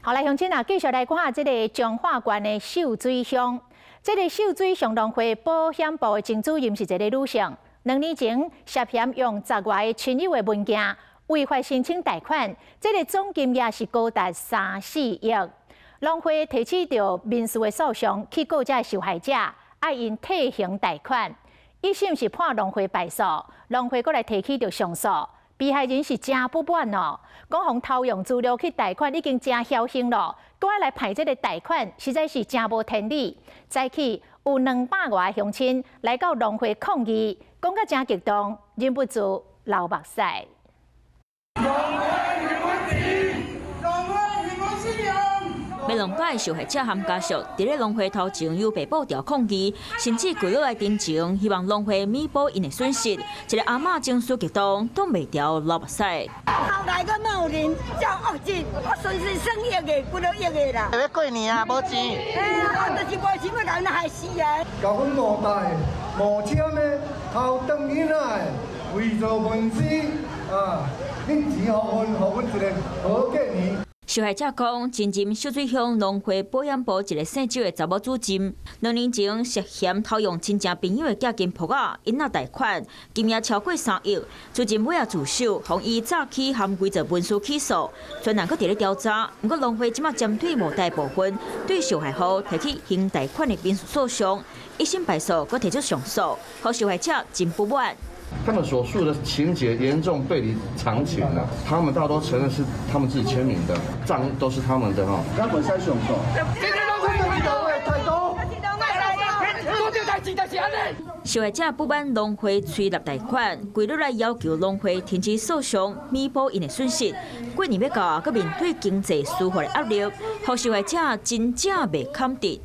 好，来乡亲啊，继续来看这个彰化县的秀水乡。这个秀水乡农会保险部的前主任是一个女性，2年前涉嫌用10外的亲友的文件违法申请贷款，这个总金额是高达3-4亿。农会提起着民事的诉讼去告这受害者，爱因退还贷款。1审是判农会败诉，农会阁来提起着上诉。被害人是真不满哦，讲互偷用资料去贷款已经真侥幸了，搁来排这个贷款，实在是真无天理。早起有200外乡亲来到农会抗议，讲甲真激动，忍不住流目屎。要让摆受害者和家属伫咧农会头前有被保调抗议，甚至跪落来真情，希望农会弥补因的损失。一个阿嬷情绪激动，挡袂牢流目屎。后来个冇人照恶钱，我损失1000亿个，几多亿个啦。要过年啊，无钱。就是无钱，要甲人害死啊！甲阮无贷、无签的，头转囡仔，为做文字啊，恁钱互阮一个好过年。 受害者讲，真任秀水乡农会保险部一个姓周的查某主任，2年前涉嫌偷用亲戚朋友的假金铺仔引导贷款，金额超过3亿。主任尾也自首，互伊早起含规则文书起诉，专案阁伫咧调查。不过农会即马针对无贷部分，对受害户提起还贷款的民事诉讼，1审败诉，阁提出上诉，互受害者真不满。 他们所述的情节严重背离常情了，他们大多承认是他们自己签名的，账都是他们的哈。根本在上诉。受害者不满农会催纳贷款，规律来要求农会停止诉讼，弥补因的损失。过年要到，佮面对经济司法的压力，互受害者真正未堪得。